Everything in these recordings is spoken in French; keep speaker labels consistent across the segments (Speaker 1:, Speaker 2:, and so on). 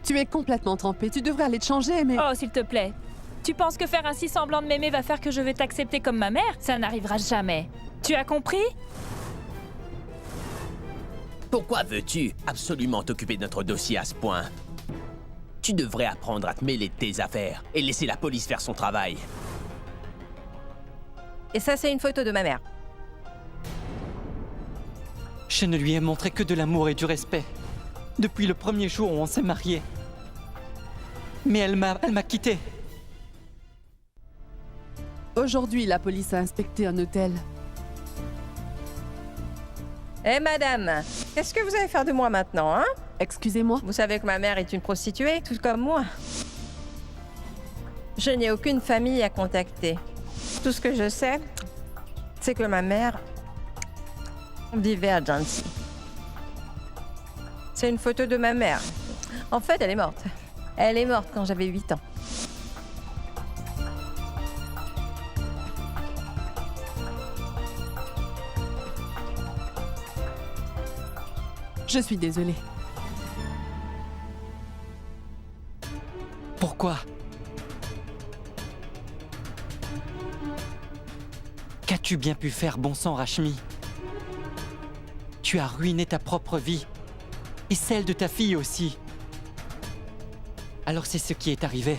Speaker 1: Tu es complètement trempé, tu devrais aller te changer, mais...
Speaker 2: Oh, s'il te plaît. Tu penses que faire ainsi semblant de m'aimer va faire que je vais t'accepter comme ma mère? Ça n'arrivera jamais. Tu as compris?
Speaker 3: Pourquoi veux-tu absolument t'occuper de notre dossier à ce point? Tu devrais apprendre à te mêler de tes affaires et laisser la police faire son travail.
Speaker 4: Et ça, c'est une photo de ma mère.
Speaker 5: Je ne lui ai montré que de l'amour et du respect. Depuis le premier jour où on s'est mariés. Mais elle m'a quitté.
Speaker 1: Aujourd'hui, la police a inspecté un hôtel.
Speaker 4: Eh madame, qu'est-ce que vous allez faire de moi maintenant, hein?
Speaker 1: Excusez-moi.
Speaker 4: Vous savez que ma mère est une prostituée, tout comme moi. Je n'ai aucune famille à contacter. Tout ce que je sais, c'est que ma mère vivait à Jancy. C'est une photo de ma mère. En fait, elle est morte. Elle est morte quand j'avais 8 ans.
Speaker 1: Je suis désolée.
Speaker 5: Pourquoi? Qu'as-tu bien pu faire, bon sang, Rashmi? Tu as ruiné ta propre vie. Et celle de ta fille aussi. Alors c'est ce qui est arrivé.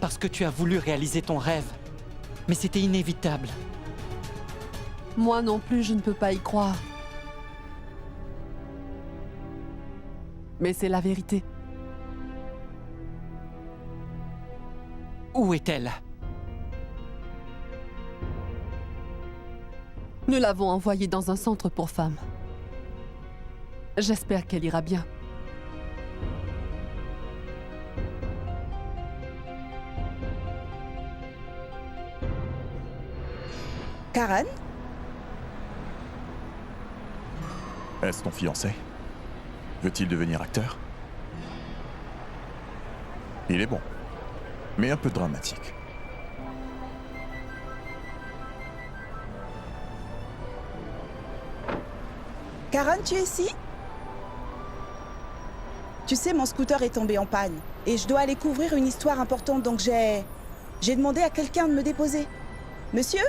Speaker 5: Parce que tu as voulu réaliser ton rêve. Mais c'était inévitable.
Speaker 1: Moi non plus, je ne peux pas y croire. Mais c'est la vérité.
Speaker 5: Où est-elle?
Speaker 1: Nous l'avons envoyée dans un centre pour femmes. J'espère qu'elle ira bien.
Speaker 6: Karan?
Speaker 7: Est-ce ton fiancé? Veut-il devenir acteur? Il est bon, mais un peu dramatique.
Speaker 6: Karan, tu es ici? Tu sais, mon scooter est tombé en panne et je dois aller couvrir une histoire importante, donc j'ai demandé à quelqu'un de me déposer. Monsieur?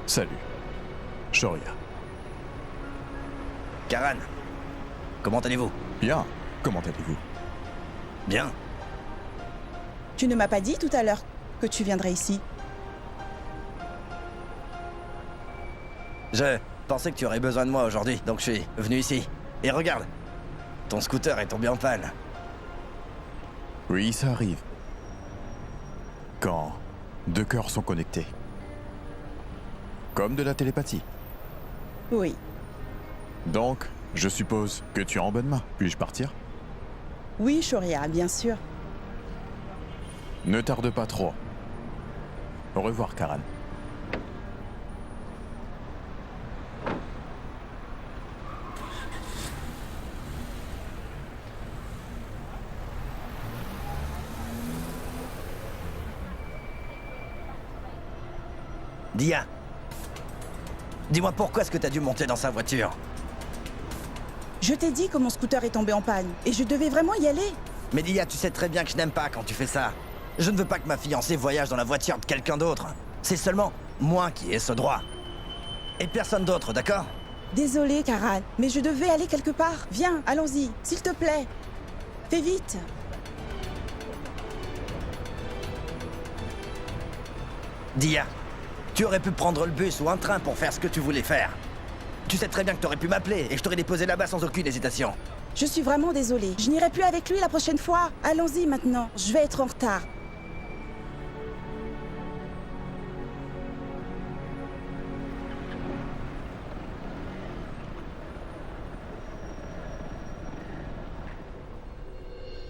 Speaker 7: Salut. Shoria.
Speaker 8: Karan, comment allez-vous?
Speaker 7: Bien. Comment allez-vous?
Speaker 8: Bien.
Speaker 6: Tu ne m'as pas dit tout à l'heure que tu viendrais ici.
Speaker 8: Je pensais que tu aurais besoin de moi aujourd'hui, donc je suis venu ici. Et regarde, ton scooter est tombé en panne.
Speaker 7: Oui, ça arrive. Quand deux cœurs sont connectés. Comme de la télépathie.
Speaker 6: Oui.
Speaker 7: Donc, je suppose que tu es en bonne main. Puis-je partir?
Speaker 6: Oui, Shoria, bien sûr.
Speaker 7: Ne tarde pas trop. Au revoir, Karan.
Speaker 8: Dia, dis-moi pourquoi est-ce que t'as dû monter dans sa voiture?
Speaker 6: Je t'ai dit que mon scooter est tombé en panne et je devais vraiment y aller.
Speaker 8: Mais Dia, tu sais très bien que je n'aime pas quand tu fais ça. Je ne veux pas que ma fiancée voyage dans la voiture de quelqu'un d'autre. C'est seulement moi qui ai ce droit. Et personne d'autre, d'accord?
Speaker 6: Désolée, Karan, mais je devais aller quelque part. Viens, allons-y, s'il te plaît. Fais vite.
Speaker 8: Dia, tu aurais pu prendre le bus ou un train pour faire ce que tu voulais faire. Tu sais très bien que t'aurais pu m'appeler et je t'aurais déposé là-bas sans aucune hésitation.
Speaker 6: Je suis vraiment désolée. Je n'irai plus avec lui la prochaine fois. Allons-y maintenant, je vais être en retard.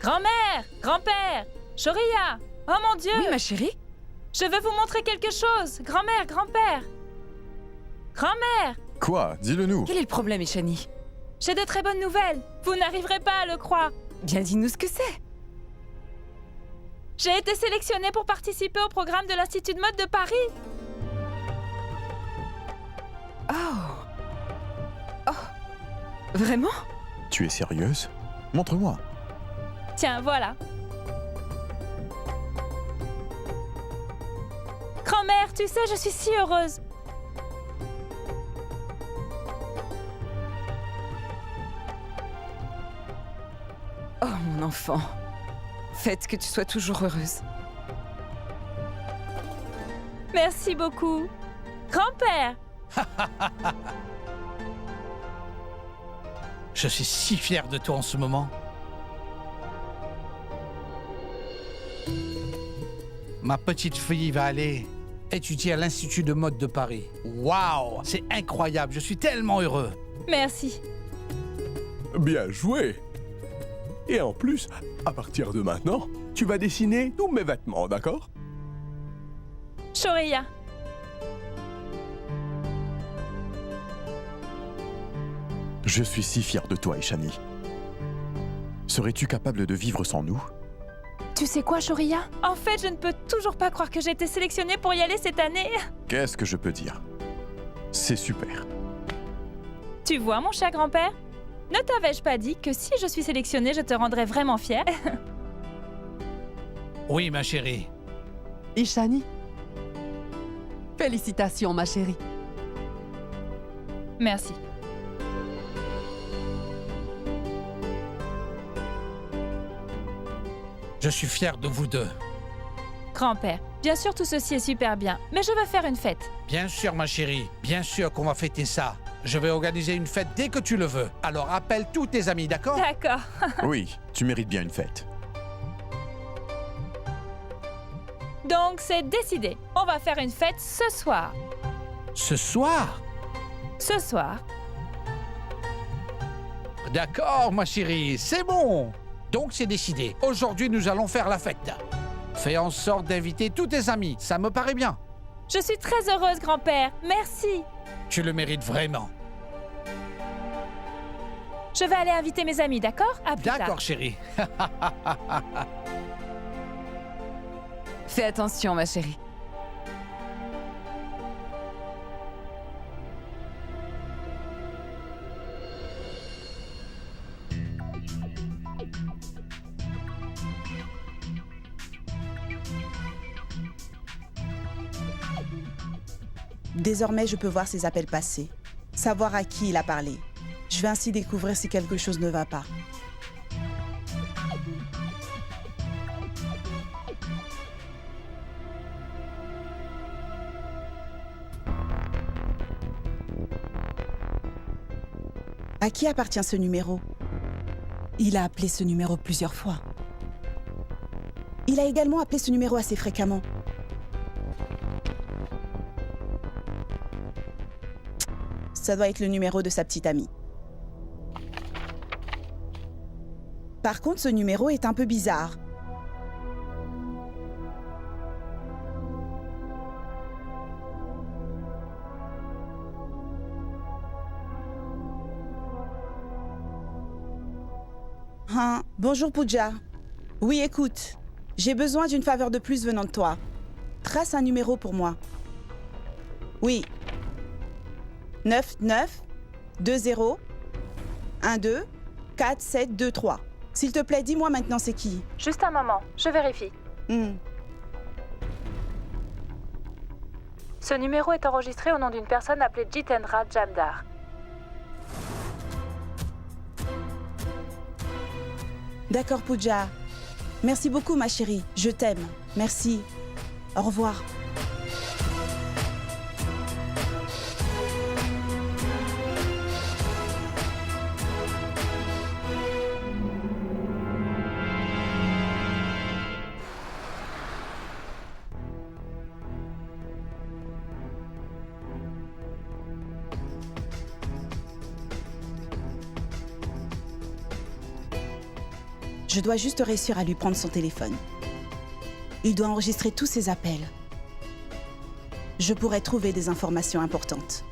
Speaker 2: Grand-mère! Grand-père! Shoria! Oh mon Dieu!
Speaker 9: Oui, ma chérie?
Speaker 2: Je veux vous montrer quelque chose! Grand-mère, grand-père! Grand-mère!
Speaker 7: Quoi? Dis-le-nous.
Speaker 9: Quel est le problème, Eshani?
Speaker 2: J'ai de très bonnes nouvelles! Vous n'arriverez pas à le croire!
Speaker 9: Bien, dis-nous ce que c'est.
Speaker 2: J'ai été sélectionnée pour participer au programme de l'Institut de mode de Paris!
Speaker 9: Oh. Vraiment?
Speaker 7: Tu es sérieuse? Montre-moi.
Speaker 2: Tiens, voilà. Grand-mère, tu sais, je suis si heureuse.
Speaker 9: Oh, mon enfant. Faites que tu sois toujours heureuse.
Speaker 2: Merci beaucoup. Grand-père!
Speaker 10: Je suis si fier de toi en ce moment. Ma petite fille va aller étudier à l'Institut de mode de Paris. Waouh, c'est incroyable, je suis tellement heureux.
Speaker 2: Merci.
Speaker 11: Bien joué. Et en plus, à partir de maintenant, tu vas dessiner tous mes vêtements, d'accord?
Speaker 2: Shoreya.
Speaker 7: Je suis si fier de toi, Ishani. Serais-tu capable de vivre sans nous?
Speaker 2: Tu sais quoi, Shoreya? En fait, je ne peux toujours pas croire que j'ai été sélectionnée pour y aller cette année.
Speaker 7: Qu'est-ce que je peux dire? C'est super.
Speaker 2: Tu vois, mon cher grand-père? Ne t'avais-je pas dit que si je suis sélectionnée, je te rendrais vraiment fière?
Speaker 10: Oui, ma chérie.
Speaker 1: Ishani. Félicitations, ma chérie.
Speaker 2: Merci.
Speaker 10: Je suis fier de vous deux.
Speaker 2: Grand-père, bien sûr tout ceci est super bien, mais je veux faire une fête.
Speaker 10: Bien sûr, ma chérie, bien sûr qu'on va fêter ça. Je vais organiser une fête dès que tu le veux. Alors appelle tous tes amis, d'accord?
Speaker 2: D'accord.
Speaker 7: Oui, tu mérites bien une fête.
Speaker 2: Donc c'est décidé. On va faire une fête ce soir.
Speaker 10: Ce soir?
Speaker 2: Ce soir.
Speaker 10: D'accord, ma chérie, c'est bon. Donc c'est décidé. Aujourd'hui, nous allons faire la fête. Fais en sorte d'inviter tous tes amis, ça me paraît bien.
Speaker 2: Je suis très heureuse, grand-père. Merci.
Speaker 10: Tu le mérites vraiment.
Speaker 2: Je vais aller inviter mes amis, d'accord? À plus tard.
Speaker 10: D'accord, chérie.
Speaker 9: Fais attention, ma chérie.
Speaker 6: Désormais, je peux voir ses appels passés, savoir à qui il a parlé. Je vais ainsi découvrir si quelque chose ne va pas. À qui appartient ce numéro? Il a appelé ce numéro plusieurs fois. Il a également appelé ce numéro assez fréquemment. Ça doit être le numéro de sa petite amie. Par contre, ce numéro est un peu bizarre. Hein, bonjour Pooja. Oui, écoute, j'ai besoin d'une faveur de plus venant de toi. Trace un numéro pour moi. Oui. 99 20 12 4723. S'il te plaît, dis-moi maintenant c'est qui.
Speaker 2: Juste un moment, je vérifie. Ce numéro est enregistré au nom d'une personne appelée Jitendra Jamdar.
Speaker 6: D'accord, Pooja. Merci beaucoup, ma chérie. Je t'aime. Merci. Au revoir. Je dois juste réussir à lui prendre son téléphone. Il doit enregistrer tous ses appels. Je pourrais trouver des informations importantes.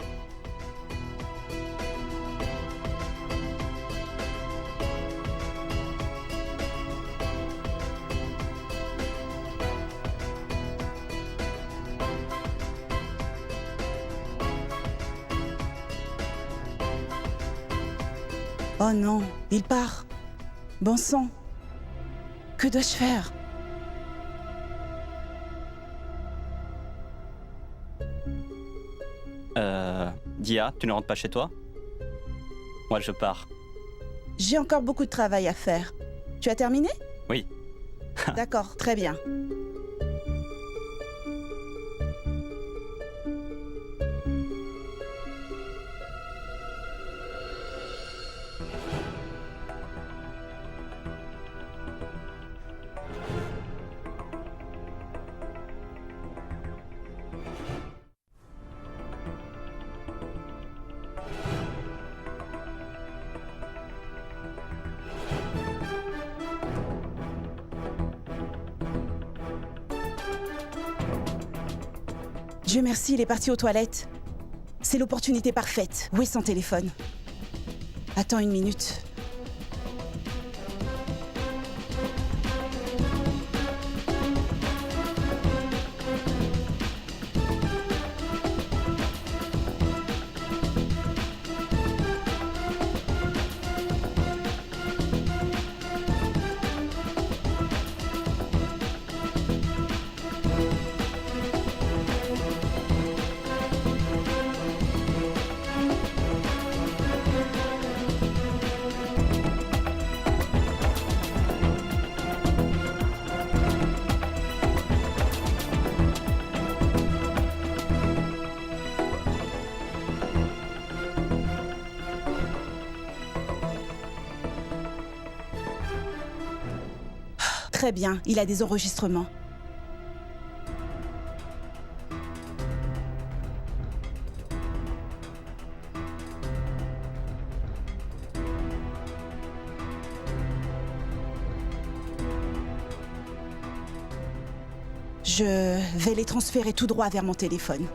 Speaker 6: Oh non, il part. Bon sang. Que dois-je faire?
Speaker 12: Dia, tu ne rentres pas chez toi? Moi, je pars.
Speaker 6: J'ai encore beaucoup de travail à faire. Tu as terminé?
Speaker 12: Oui.
Speaker 6: D'accord, très bien. Dieu merci, il est parti aux toilettes. C'est l'opportunité parfaite. Où est son téléphone? Attends une minute. Très bien, il a des enregistrements. Je vais les transférer tout droit vers mon téléphone.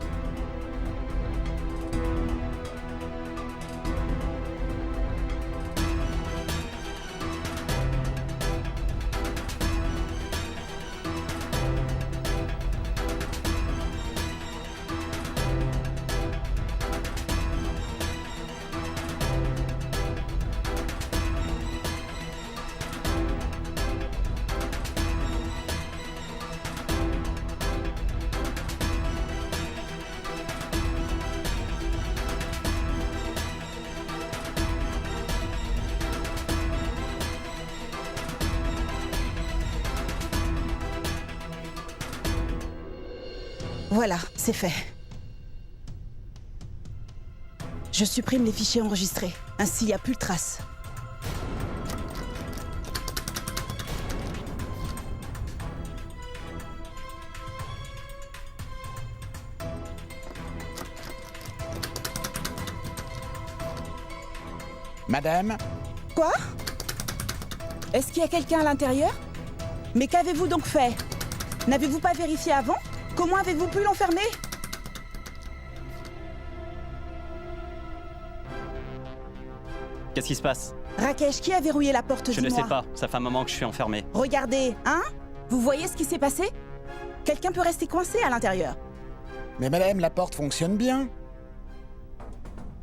Speaker 6: Voilà, c'est fait. Je supprime les fichiers enregistrés. Ainsi, il n'y a plus de traces.
Speaker 10: Madame?
Speaker 6: Quoi? Est-ce qu'il y a quelqu'un à l'intérieur? Mais qu'avez-vous donc fait? N'avez-vous pas vérifié avant? Comment avez-vous pu l'enfermer?
Speaker 12: Qu'est-ce qui se passe?
Speaker 6: Rakesh, qui a verrouillé la porte?
Speaker 12: Je ne
Speaker 6: Dis-moi.
Speaker 12: sais pas, ça fait un moment que je suis enfermé.
Speaker 6: Regardez, hein? Vous voyez ce qui s'est passé? Quelqu'un peut rester coincé à l'intérieur.
Speaker 13: Mais madame, la porte fonctionne bien.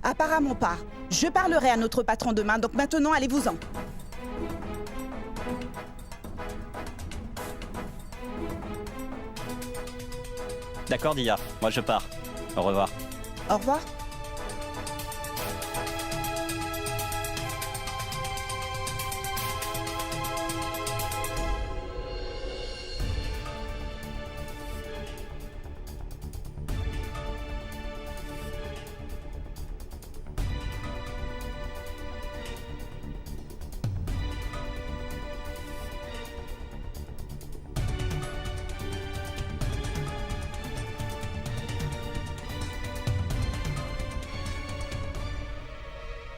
Speaker 6: Apparemment pas. Je parlerai à notre patron demain, donc maintenant allez-vous-en.
Speaker 12: D'accord, Dia, moi je pars. Au revoir.
Speaker 6: Au revoir.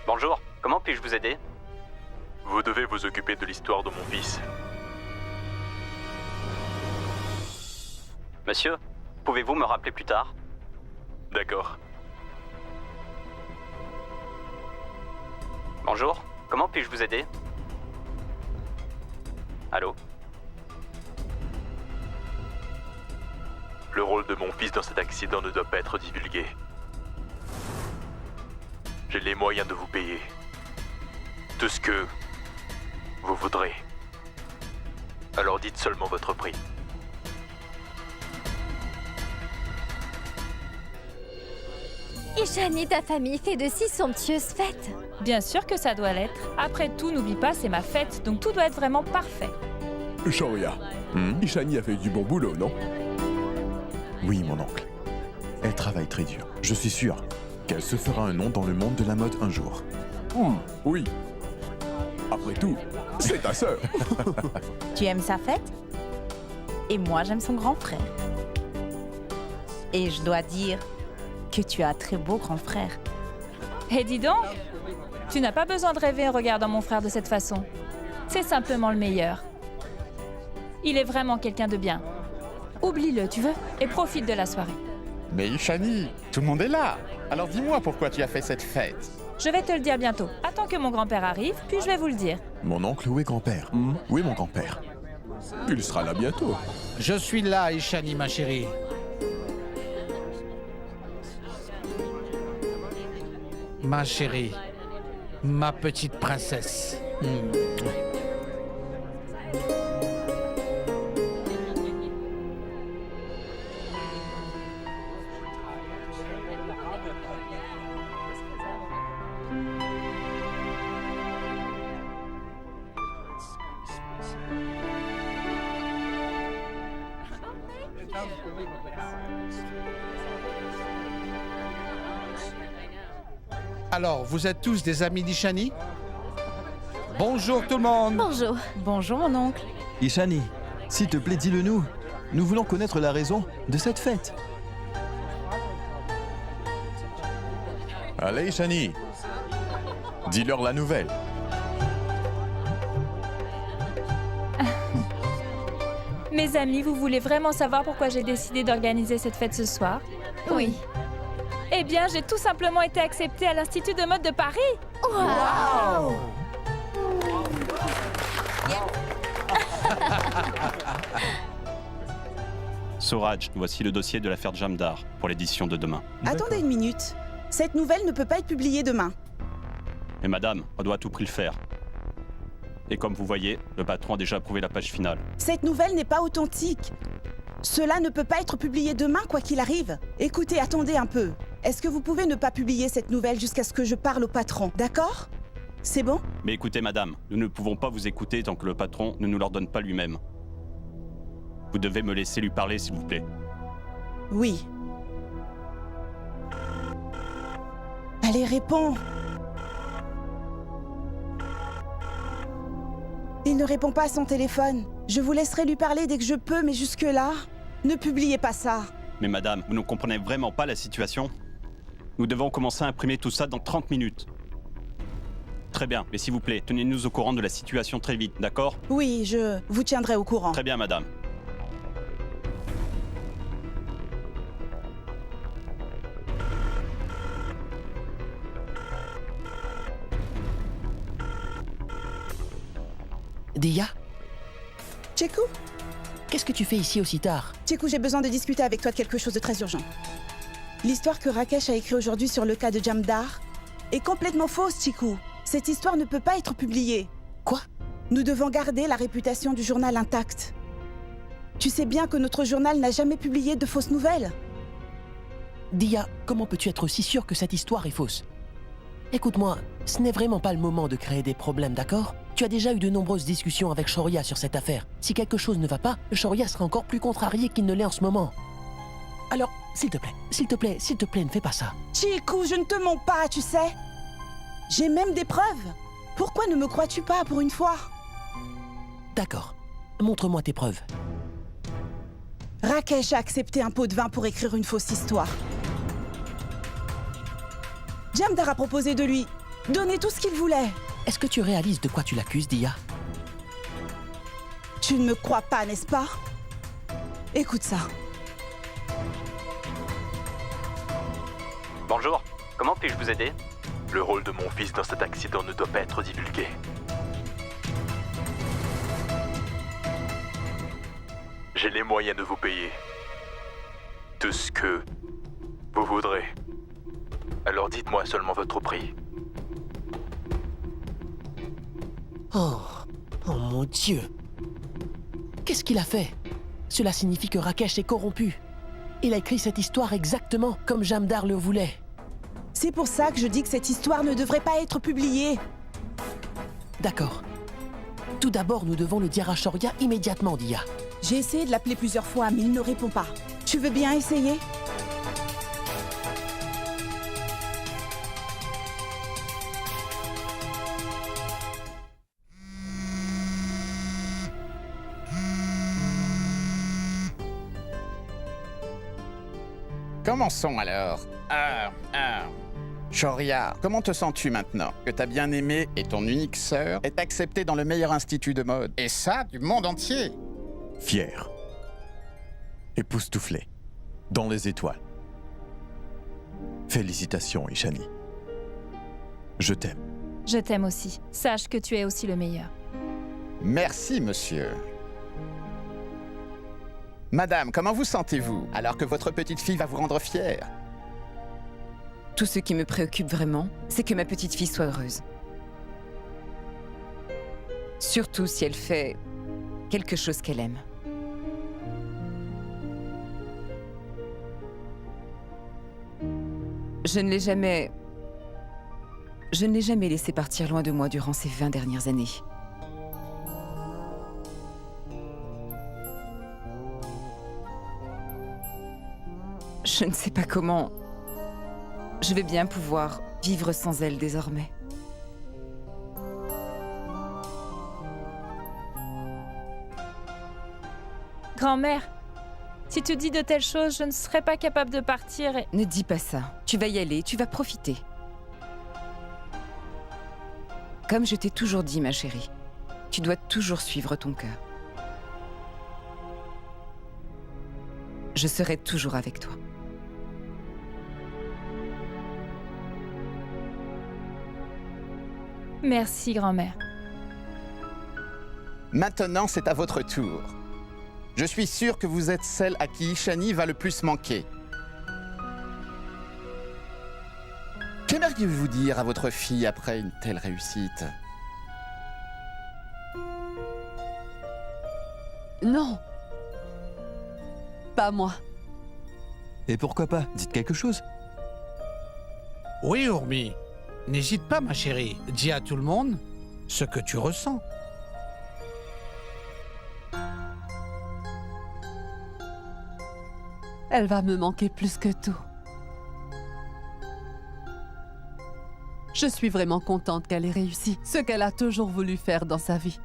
Speaker 12: Bonjour, comment puis-je vous aider?
Speaker 14: Vous devez vous occuper de l'histoire de mon fils.
Speaker 12: Monsieur, pouvez-vous me rappeler plus tard?
Speaker 14: D'accord.
Speaker 12: Bonjour, comment puis-je vous aider? Allô?
Speaker 14: Le rôle de mon fils dans cet accident ne doit pas être divulgué. J'ai les moyens de vous payer. Tout ce que vous voudrez. Alors dites seulement votre prix.
Speaker 15: Ishani, ta famille fait de si somptueuses fêtes.
Speaker 2: Bien sûr que ça doit l'être. Après tout, n'oublie pas, c'est ma fête, donc tout doit être vraiment parfait.
Speaker 11: Shoria, Ishani a fait du bon boulot, non?
Speaker 7: Oui, mon oncle. Elle travaille très dur. Je suis sûr qu'elle se fera un nom dans le monde de la mode un jour.
Speaker 11: Oui. Après tout, c'est ta sœur.
Speaker 16: Tu aimes sa fête? Et moi, j'aime son grand frère. Et je dois dire que tu as un très beau grand frère.
Speaker 2: Et dis donc, tu n'as pas besoin de rêver en regardant mon frère de cette façon. C'est simplement le meilleur. Il est vraiment quelqu'un de bien. Oublie-le, tu veux, et profite de la soirée.
Speaker 13: Mais Ishani, tout le monde est là. Alors dis-moi pourquoi tu as fait cette fête.
Speaker 2: Je vais te le dire bientôt. Attends que mon grand-père arrive, puis je vais vous le dire.
Speaker 7: Mon oncle, où est grand-père? Où est mon grand-père?
Speaker 11: Il sera là bientôt.
Speaker 10: Je suis là, Ishani, ma chérie. Ma chérie, ma petite princesse. Alors, vous êtes tous des amis d'Ishani? Bonjour tout le monde.
Speaker 15: Bonjour.
Speaker 16: Bonjour mon oncle.
Speaker 17: Ishani, s'il te plaît, dis-le nous. Nous voulons connaître la raison de cette fête.
Speaker 7: Allez, Ishani. Dis-leur la nouvelle.
Speaker 2: Mes amis, vous voulez vraiment savoir pourquoi j'ai décidé d'organiser cette fête ce soir?
Speaker 15: Oui.
Speaker 2: Eh bien, j'ai tout simplement été acceptée à l'Institut de mode de Paris.
Speaker 15: Waouh!
Speaker 12: Suraj, voici le dossier de l'affaire Jamdar pour l'édition de demain.
Speaker 6: Attendez une minute. Cette nouvelle ne peut pas être publiée demain.
Speaker 12: Mais madame, on doit à tout prix le faire. Et comme vous voyez, le patron a déjà approuvé la page finale.
Speaker 6: Cette nouvelle n'est pas authentique. Cela ne peut pas être publié demain, quoi qu'il arrive. Écoutez, attendez un peu. Est-ce que vous pouvez ne pas publier cette nouvelle jusqu'à ce que je parle au patron, d'accord? C'est bon?
Speaker 12: Mais écoutez madame, nous ne pouvons pas vous écouter tant que le patron ne nous l'ordonne pas lui-même. Vous devez me laisser lui parler, s'il vous plaît.
Speaker 6: Oui. Allez, réponds. Il ne répond pas à son téléphone. Je vous laisserai lui parler dès que je peux, mais jusque-là, ne publiez pas ça.
Speaker 12: Mais madame, vous ne comprenez vraiment pas la situation? Nous devons commencer à imprimer tout ça dans 30 minutes. Très bien, mais s'il vous plaît, tenez-nous au courant de la situation très vite, d'accord?
Speaker 6: Oui, je vous tiendrai au courant.
Speaker 12: Très bien, madame.
Speaker 18: Dia?
Speaker 6: Tchekou?
Speaker 18: Qu'est-ce que tu fais ici aussi tard?
Speaker 6: Tchekou, j'ai besoin de discuter avec toi de quelque chose de très urgent. L'histoire que Rakesh a écrite aujourd'hui sur le cas de Jamdar est complètement fausse, Tchekou. Cette histoire ne peut pas être publiée.
Speaker 18: Quoi?
Speaker 6: Nous devons garder la réputation du journal intacte. Tu sais bien que notre journal n'a jamais publié de fausses nouvelles.
Speaker 18: Dia, comment peux-tu être aussi sûr que cette histoire est fausse? Écoute-moi, ce n'est vraiment pas le moment de créer des problèmes, d'accord? Tu as déjà eu de nombreuses discussions avec Shoria sur cette affaire. Si quelque chose ne va pas, Shoria sera encore plus contrarié qu'il ne l'est en ce moment. Alors, s'il te plaît, ne fais pas ça.
Speaker 6: Tchekou, je ne te mens pas, tu sais. J'ai même des preuves. Pourquoi ne me crois-tu pas pour une fois?
Speaker 18: D'accord. Montre-moi tes preuves.
Speaker 6: Rakesh a accepté un pot de vin pour écrire une fausse histoire. Jamdar a proposé de lui donner tout ce qu'il voulait.
Speaker 18: Est-ce que tu réalises de quoi tu l'accuses, Dia?
Speaker 6: Tu ne me crois pas, n'est-ce pas? Écoute ça.
Speaker 12: Bonjour, comment puis-je vous aider?
Speaker 14: Le rôle de mon fils dans cet accident ne doit pas être divulgué. J'ai les moyens de vous payer tout ce que vous voudrez. Alors dites-moi seulement votre prix.
Speaker 18: Oh, oh mon Dieu. Qu'est-ce qu'il a fait? Cela signifie que Rakesh est corrompu. Il a écrit cette histoire exactement comme Jamdar le voulait.
Speaker 6: C'est pour ça que je dis que cette histoire ne devrait pas être publiée.
Speaker 18: D'accord. Tout d'abord, nous devons le dire à Shoria immédiatement, Dia.
Speaker 6: J'ai essayé de l'appeler plusieurs fois, mais il ne répond pas. Tu veux bien essayer?
Speaker 13: Commençons alors. Shoria, comment te sens-tu maintenant que ta bien-aimée et ton unique sœur est acceptée dans le meilleur institut de mode? Et ça, du monde entier.
Speaker 7: Fier. Époustouflé. Dans les étoiles. Félicitations, Ishani. Je t'aime.
Speaker 2: Je t'aime aussi. Sache que tu es aussi le meilleur.
Speaker 13: Merci, monsieur. Madame, comment vous sentez-vous alors que votre petite fille va vous rendre fière?
Speaker 9: Tout ce qui me préoccupe vraiment, c'est que ma petite fille soit heureuse. Surtout si elle fait quelque chose qu'elle aime. Je ne l'ai jamais laissée partir loin de moi durant ces 20 dernières années. Je ne sais pas comment je vais bien pouvoir vivre sans elle désormais.
Speaker 2: Grand-mère, si tu dis de telles choses, je ne serais pas capable de partir et...
Speaker 9: Ne dis pas ça. Tu vas y aller, tu vas profiter. Comme je t'ai toujours dit, ma chérie, tu dois toujours suivre ton cœur. Je serai toujours avec toi.
Speaker 2: Merci, grand-mère.
Speaker 13: Maintenant, c'est à votre tour. Je suis sûr que vous êtes celle à qui Ishani va le plus manquer. Qu'aimeriez-vous dire à votre fille après une telle réussite?
Speaker 1: Non. Pas moi.
Speaker 17: Et pourquoi pas? Dites quelque chose.
Speaker 10: Oui, Urmi. N'hésite pas, ma chérie. Dis à tout le monde ce que tu ressens.
Speaker 1: Elle va me manquer plus que tout. Je suis vraiment contente qu'elle ait réussi ce qu'elle a toujours voulu faire dans sa vie.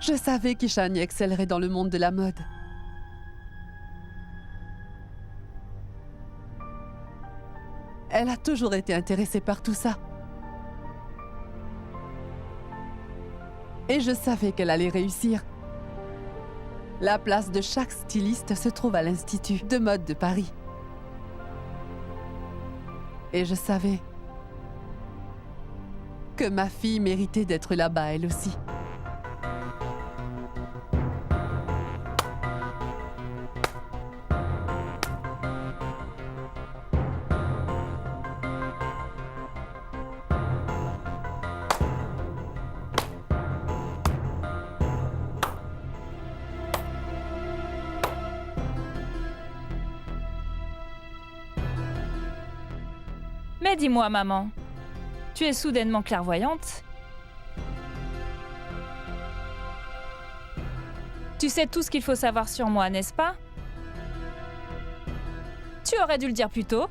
Speaker 1: Je savais qu'Ishani excellerait dans le monde de la mode. Elle a toujours été intéressée par tout ça. Et je savais qu'elle allait réussir. La place de chaque styliste se trouve à l'Institut de mode de Paris. Et je savais que ma fille méritait d'être là-bas, elle aussi.
Speaker 2: Mais dis-moi, maman, tu es soudainement clairvoyante. Tu sais tout ce qu'il faut savoir sur moi, n'est-ce pas? Tu aurais dû le dire plus tôt.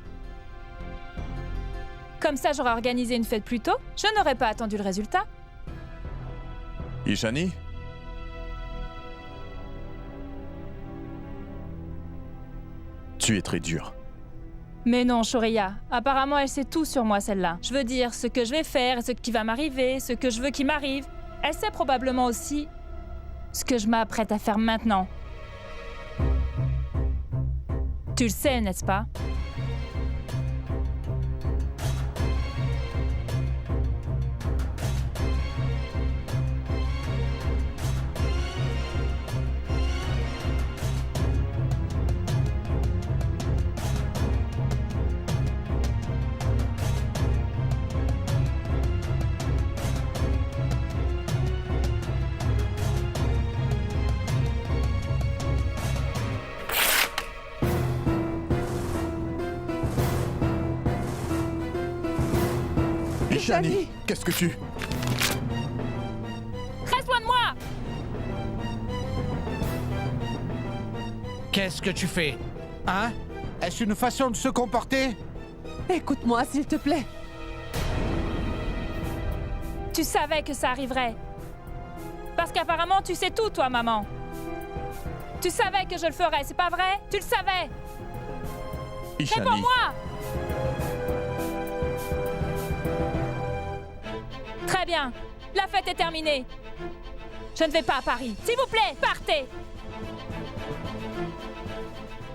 Speaker 2: Comme ça, j'aurais organisé une fête plus tôt. Je n'aurais pas attendu le résultat.
Speaker 7: Ishani? Tu es très dur.
Speaker 2: Mais non, Shoria. Apparemment, elle sait tout sur moi, celle-là. Je veux dire, ce que je vais faire, ce qui va m'arriver, ce que je veux qui m'arrive. Elle sait probablement aussi ce que je m'apprête à faire maintenant. Tu le sais, n'est-ce pas?
Speaker 7: Ishani, qu'est-ce que tu...
Speaker 2: Reste loin de moi!
Speaker 10: Qu'est-ce que tu fais? Hein? Est-ce une façon de se comporter?
Speaker 1: Écoute-moi, s'il te plaît.
Speaker 2: Tu savais que ça arriverait. Parce qu'apparemment, tu sais tout, toi, maman. Tu savais que je le ferais, c'est pas vrai? Tu le savais!
Speaker 7: Ishani.
Speaker 2: Réponds-moi! Très bien. La fête est terminée. Je ne vais pas à Paris. S'il vous plaît, partez!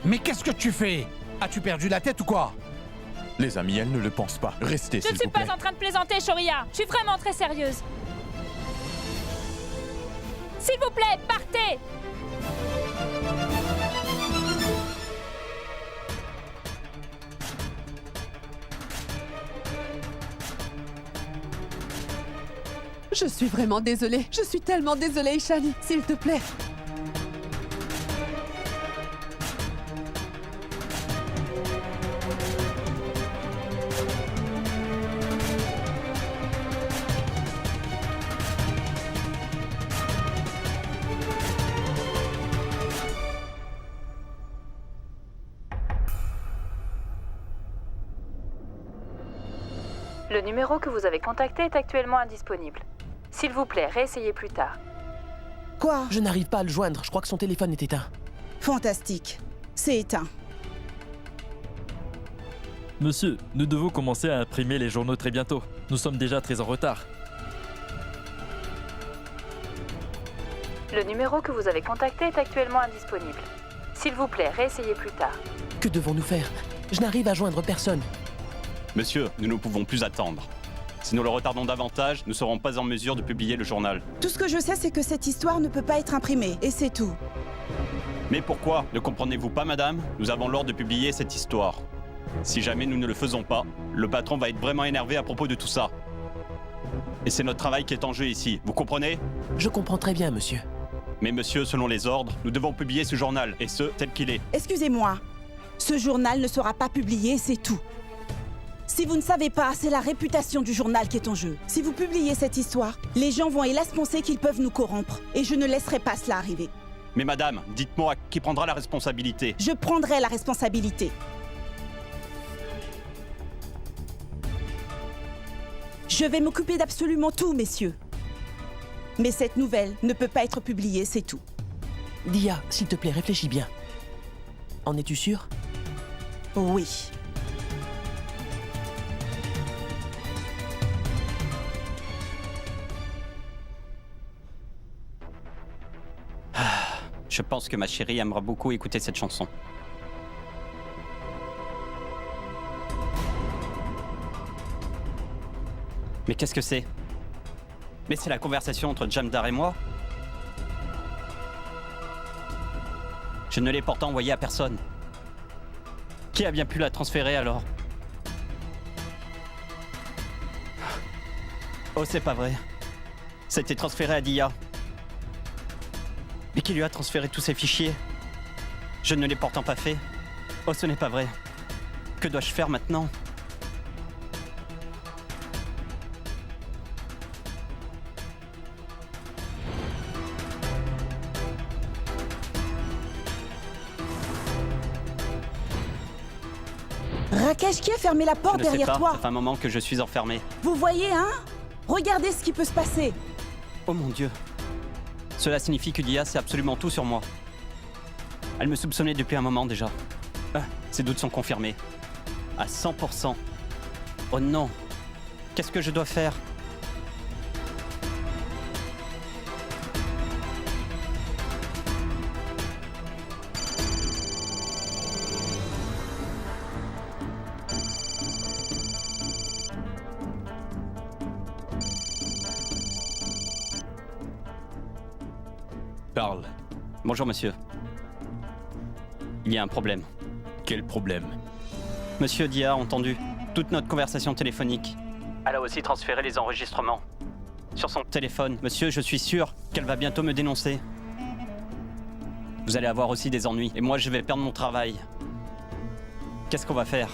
Speaker 10: Mais qu'est-ce que tu fais? As-tu perdu la tête ou quoi?
Speaker 7: Les amis, elle ne le pense pas. Restez,
Speaker 2: Je
Speaker 7: s'il
Speaker 2: ne suis
Speaker 7: vous plaît.
Speaker 2: pas en train de plaisanter, Shoria. Je suis vraiment très sérieuse. S'il vous plaît, partez!
Speaker 1: Je suis vraiment désolée. Je suis tellement désolée, Ishani. S'il te plaît.
Speaker 2: Le numéro que vous avez contacté est actuellement indisponible. S'il vous plaît, réessayez plus tard.
Speaker 6: Quoi?
Speaker 18: Je n'arrive pas à le joindre. Je crois que son téléphone est éteint.
Speaker 6: Fantastique. C'est éteint.
Speaker 19: Monsieur, nous devons commencer à imprimer les journaux très bientôt. Nous sommes déjà très en retard.
Speaker 2: Le numéro que vous avez contacté est actuellement indisponible. S'il vous plaît, réessayez plus tard.
Speaker 18: Que devons-nous faire? Je n'arrive à joindre personne.
Speaker 12: Monsieur, nous ne pouvons plus attendre. Si nous le retardons davantage, nous ne serons pas en mesure de publier le journal.
Speaker 6: Tout ce que je sais, c'est que cette histoire ne peut pas être imprimée, et c'est tout.
Speaker 12: Mais pourquoi? Ne comprenez-vous pas, madame? Nous avons l'ordre de publier cette histoire. Si jamais nous ne le faisons pas, le patron va être vraiment énervé à propos de tout ça. Et c'est notre travail qui est en jeu ici, vous comprenez?
Speaker 18: Je comprends très bien, monsieur.
Speaker 12: Mais monsieur, selon les ordres, nous devons publier ce journal, et ce, tel qu'il est.
Speaker 6: Excusez-moi. Ce journal ne sera pas publié, c'est tout. Si vous ne savez pas, c'est la réputation du journal qui est en jeu. Si vous publiez cette histoire, les gens vont hélas penser qu'ils peuvent nous corrompre. Et je ne laisserai pas cela arriver.
Speaker 12: Mais madame, dites-moi, qui prendra la responsabilité?
Speaker 6: Je prendrai la responsabilité. Je vais m'occuper d'absolument tout, messieurs. Mais cette nouvelle ne peut pas être publiée, c'est tout.
Speaker 18: Dia, s'il te plaît, réfléchis bien. En es-tu sûr?
Speaker 6: Oui.
Speaker 12: Je pense que ma chérie aimera beaucoup écouter cette chanson. Mais qu'est-ce que c'est? Mais c'est la conversation entre Jamdar et moi? Je ne l'ai pourtant envoyée à personne. Qui a bien pu la transférer alors? Oh, c'est pas vrai. C'était transféré à Dia. Mais qui lui a transféré tous ces fichiers? Je ne l'ai pourtant pas fait. Oh, ce n'est pas vrai. Que dois-je faire maintenant?
Speaker 6: Rakesh, qui a fermé la porte
Speaker 12: Je ne sais
Speaker 6: derrière
Speaker 12: pas,
Speaker 6: toi?
Speaker 12: ça fait un moment que je suis enfermé.
Speaker 6: Vous voyez, hein? Regardez ce qui peut se passer.
Speaker 12: Oh mon Dieu. Cela signifie que Dia sait absolument tout sur moi. Elle me soupçonnait depuis un moment déjà. Ses doutes sont confirmés. À 100%. Oh non. Qu'est-ce que je dois faire?
Speaker 19: Parle.
Speaker 12: Bonjour monsieur. Il y a un problème.
Speaker 19: Quel problème?
Speaker 12: Monsieur Dia a entendu toute notre conversation téléphonique. Elle a aussi transféré les enregistrements. Sur son téléphone. Monsieur, je suis sûr qu'elle va bientôt me dénoncer. Vous allez avoir aussi des ennuis. Et moi, je vais perdre mon travail. Qu'est-ce qu'on va faire?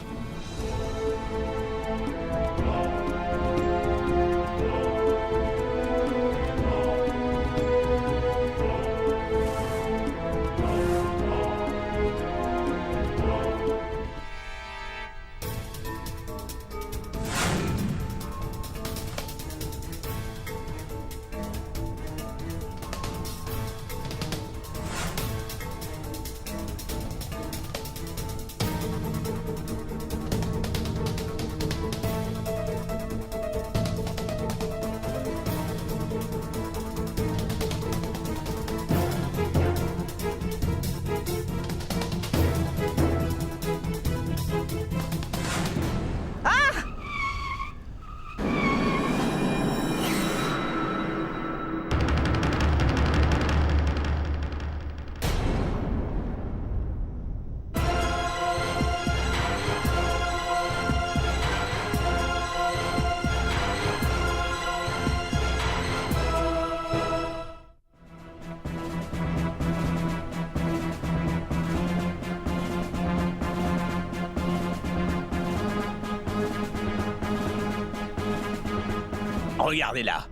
Speaker 3: Regardez-la.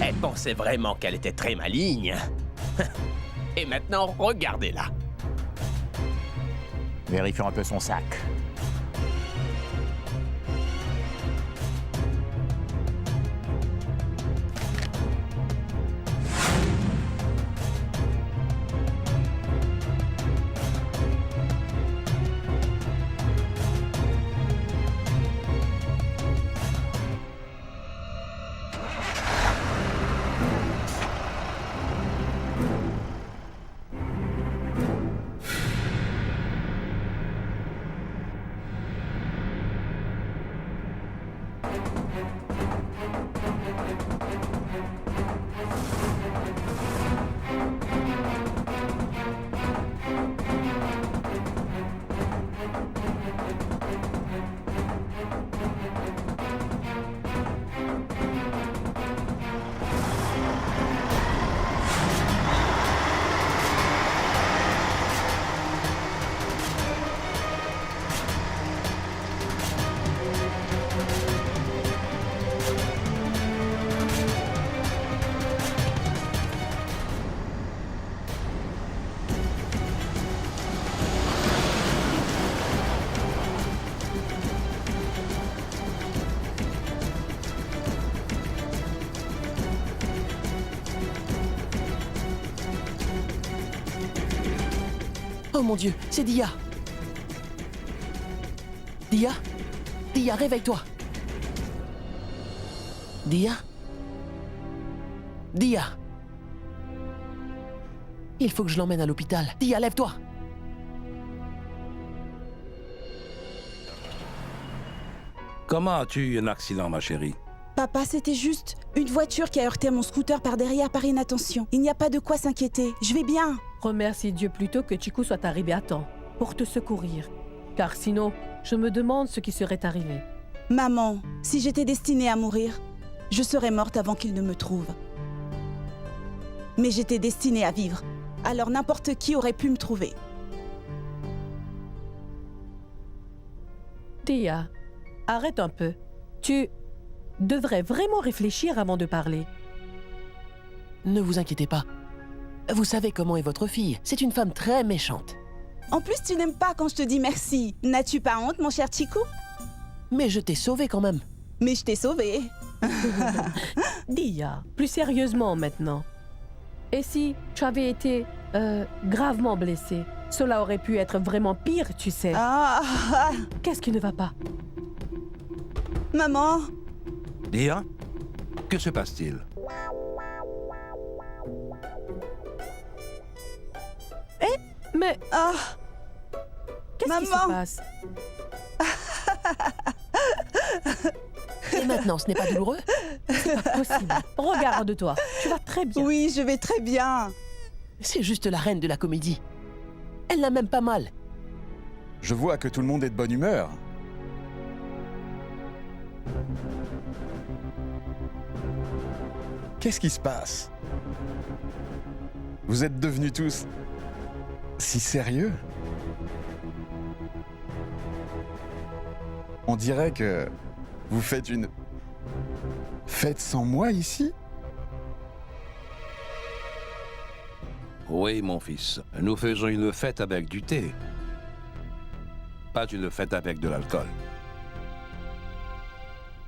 Speaker 3: Elle pensait vraiment qu'elle était très maligne. Et maintenant, regardez-la.
Speaker 13: Vérifions un peu son sac.
Speaker 18: Oh mon Dieu, c'est Dia. Dia? Dia, réveille-toi. Dia? Dia? Il faut que je l'emmène à l'hôpital. Dia, lève-toi.
Speaker 20: Comment as-tu eu un accident, ma chérie?
Speaker 6: Papa, c'était juste une voiture qui a heurté mon scooter par derrière par inattention. Il n'y a pas de quoi s'inquiéter. Je vais bien.
Speaker 21: Remercie Dieu plutôt que Chiku soit arrivé à temps pour te secourir. Car sinon, je me demande ce qui serait arrivé.
Speaker 6: Maman, si j'étais destinée à mourir, je serais morte avant qu'il ne me trouve. Mais j'étais destinée à vivre. Alors n'importe qui aurait pu me trouver.
Speaker 21: Dia, arrête un peu. Tu devrais vraiment réfléchir avant de parler.
Speaker 18: Ne vous inquiétez pas. Vous savez comment est votre fille. C'est une femme très méchante.
Speaker 6: En plus, tu n'aimes pas quand je te dis merci. N'as-tu pas honte, mon cher Chiku?
Speaker 18: Mais je t'ai sauvé quand même.
Speaker 6: Mais je t'ai sauvé.
Speaker 21: Dia, plus sérieusement maintenant. Et si tu avais été gravement blessé, cela aurait pu être vraiment pire, tu sais. Qu'est-ce qui ne va pas?
Speaker 6: Maman?
Speaker 20: Dia? Que se passe-t-il?
Speaker 21: Mais... Qu'est-ce qui se passe?
Speaker 18: Et maintenant, ce n'est pas douloureux?
Speaker 21: C'est pas possible. Regarde-toi, tu vas très bien.
Speaker 6: Oui, je vais très bien.
Speaker 18: C'est juste la reine de la comédie. Elle n'a même pas mal.
Speaker 13: Je vois que tout le monde est de bonne humeur. Qu'est-ce qui se passe? Vous êtes devenus tous si sérieux? On dirait que vous faites une fête sans moi ici?
Speaker 20: Oui, mon fils. Nous faisons une fête avec du thé. Pas une fête avec de l'alcool.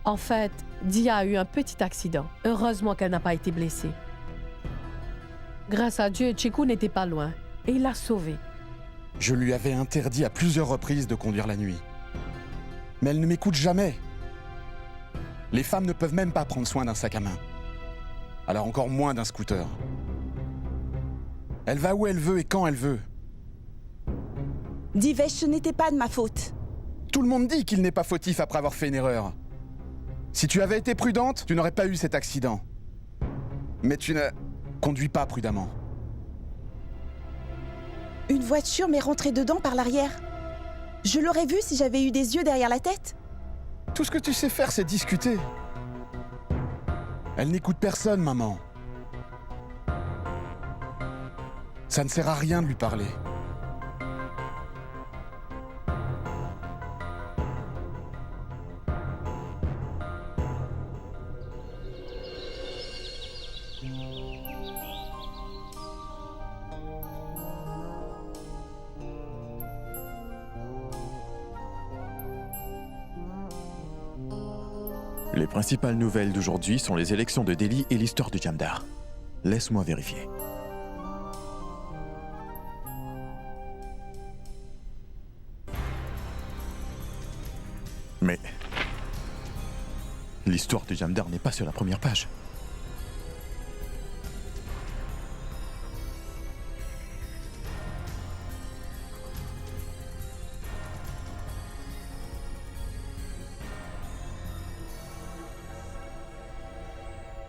Speaker 21: En fait, Dia a eu un petit accident. Heureusement qu'elle n'a pas été blessée. Grâce à Dieu, Chiku n'était pas loin et il l'a sauvée.
Speaker 13: Je lui avais interdit à plusieurs reprises de conduire la nuit. Mais elle ne m'écoute jamais. Les femmes ne peuvent même pas prendre soin d'un sac à main. Alors encore moins d'un scooter. Elle va où elle veut et quand elle veut.
Speaker 6: Divesh, ce n'était pas de ma faute.
Speaker 13: Tout le monde dit qu'il n'est pas fautif après avoir fait une erreur. Si tu avais été prudente, tu n'aurais pas eu cet accident. Mais tu ne conduis pas prudemment.
Speaker 6: Une voiture m'est rentrée dedans par l'arrière. Je l'aurais vue si j'avais eu des yeux derrière la tête.
Speaker 13: Tout ce que tu sais faire, c'est discuter. Elle n'écoute personne, maman. Ça ne sert à rien de lui parler.
Speaker 7: Les principales nouvelles d'aujourd'hui sont les élections de Delhi et l'histoire de Jamdar. Laisse-moi vérifier. Mais l'histoire de Jamdar n'est pas sur la première page.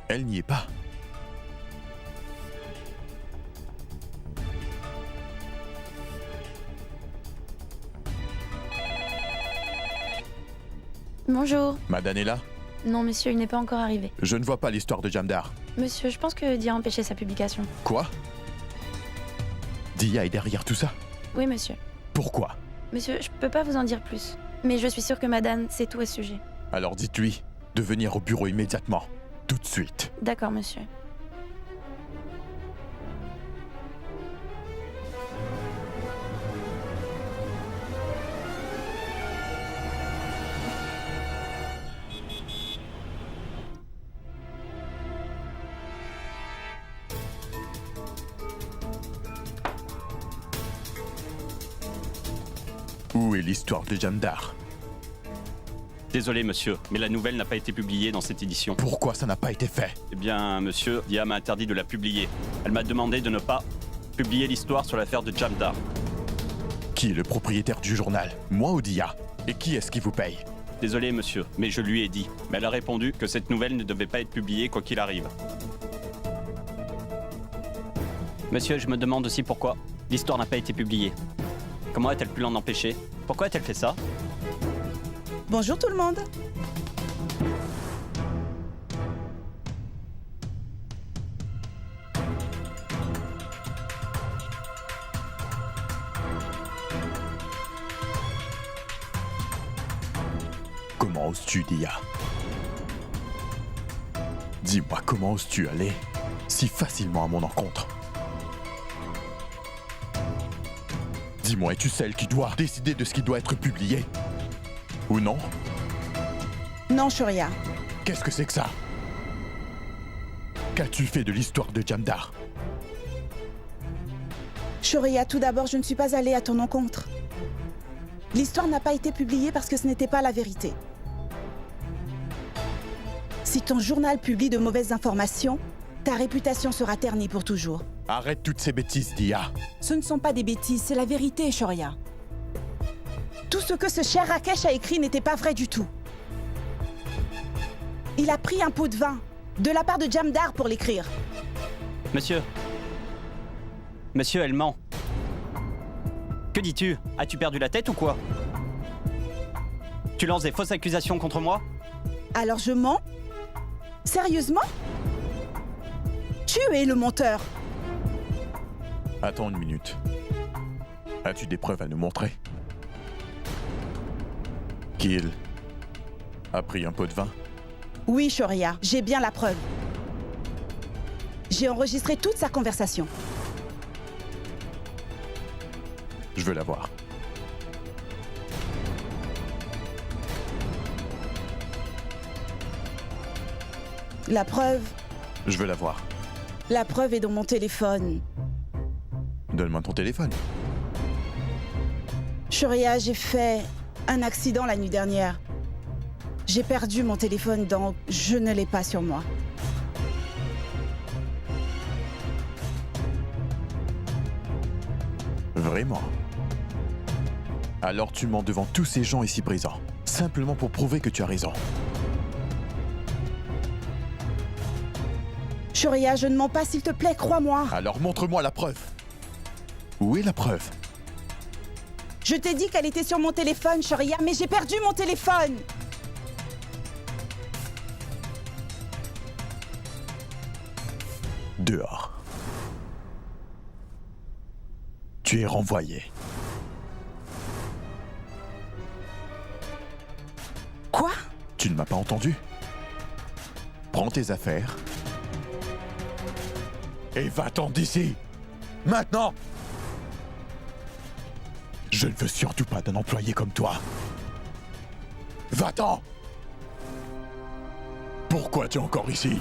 Speaker 7: Elle n'y est pas.
Speaker 4: Bonjour.
Speaker 7: Madan est là?
Speaker 4: Non, monsieur, il n'est pas encore arrivé.
Speaker 7: Je ne vois pas l'histoire de Jamdar.
Speaker 4: Monsieur, je pense que Dia a empêché sa publication.
Speaker 7: Quoi? Dia est derrière tout ça?
Speaker 4: Oui, monsieur.
Speaker 7: Pourquoi?
Speaker 4: Monsieur, je peux pas vous en dire plus. Mais je suis sûre que Madame sait tout à ce sujet.
Speaker 7: Alors dites-lui de venir au bureau immédiatement. Tout de suite.
Speaker 4: D'accord, monsieur.
Speaker 7: Où est l'histoire de Jamdar?
Speaker 12: Désolé, monsieur, mais la nouvelle n'a pas été publiée dans cette édition.
Speaker 7: Pourquoi ça n'a pas été fait?
Speaker 12: Eh bien, monsieur, Dia m'a interdit de la publier. Elle m'a demandé de ne pas publier l'histoire sur l'affaire de Jamdar.
Speaker 7: Qui est le propriétaire du journal? Moi ou Dia? Et qui est-ce qui vous paye?
Speaker 12: Désolé, monsieur, mais je lui ai dit. Mais elle a répondu que cette nouvelle ne devait pas être publiée quoi qu'il arrive. Monsieur, je me demande aussi pourquoi l'histoire n'a pas été publiée. Comment a-t-elle pu l'en empêcher? Pourquoi a-t-elle fait ça?
Speaker 6: Bonjour tout le monde.
Speaker 7: Comment oses-tu, Dia? Dis-moi, comment oses-tu aller si facilement à mon encontre? Dis-moi, es-tu celle qui doit décider de ce qui doit être publié? Ou non?
Speaker 6: Non, Shoria.
Speaker 7: Qu'est-ce que c'est que ça? Qu'as-tu fait de l'histoire de Jamdar?
Speaker 6: Shoria, tout d'abord, je ne suis pas allée à ton encontre. L'histoire n'a pas été publiée parce que ce n'était pas la vérité. Si ton journal publie de mauvaises informations, ta réputation sera ternie pour toujours.
Speaker 7: Arrête toutes ces bêtises, Dia.
Speaker 6: Ce ne sont pas des bêtises, c'est la vérité, Shoria. Tout ce que ce cher Rakesh a écrit n'était pas vrai du tout. Il a pris un pot de vin de la part de Jamdar pour l'écrire.
Speaker 12: Monsieur. Monsieur, elle ment. Que dis-tu? As-tu perdu la tête ou quoi? Tu lances des fausses accusations contre moi?
Speaker 6: Alors je mens? Sérieusement? Tu es le menteur.
Speaker 7: Attends une minute. As-tu des preuves à nous montrer? Qu'il a pris un pot de vin?
Speaker 6: Oui, Shoria, j'ai bien la preuve. J'ai enregistré toute sa conversation.
Speaker 7: Je veux la voir.
Speaker 6: La preuve?
Speaker 7: Je veux la voir.
Speaker 6: La preuve est dans mon téléphone.
Speaker 7: Donne-moi ton téléphone.
Speaker 6: Shoria, j'ai fait un accident la nuit dernière. J'ai perdu mon téléphone, donc je ne l'ai pas sur moi.
Speaker 7: Vraiment? Alors tu mens devant tous ces gens ici présents, simplement pour prouver que tu as raison.
Speaker 6: Shoria, je ne mens pas, s'il te plaît, crois-moi.
Speaker 7: Alors montre-moi la preuve. Où est la preuve?
Speaker 6: Je t'ai dit qu'elle était sur mon téléphone, Shoria, mais j'ai perdu mon téléphone.
Speaker 7: Dehors. Tu es renvoyé.
Speaker 6: Quoi?
Speaker 7: Tu ne m'as pas entendu? Prends tes affaires et va-t'en d'ici. Maintenant! Je ne veux surtout pas d'un employé comme toi. Va-t'en!
Speaker 11: Pourquoi tu es encore ici?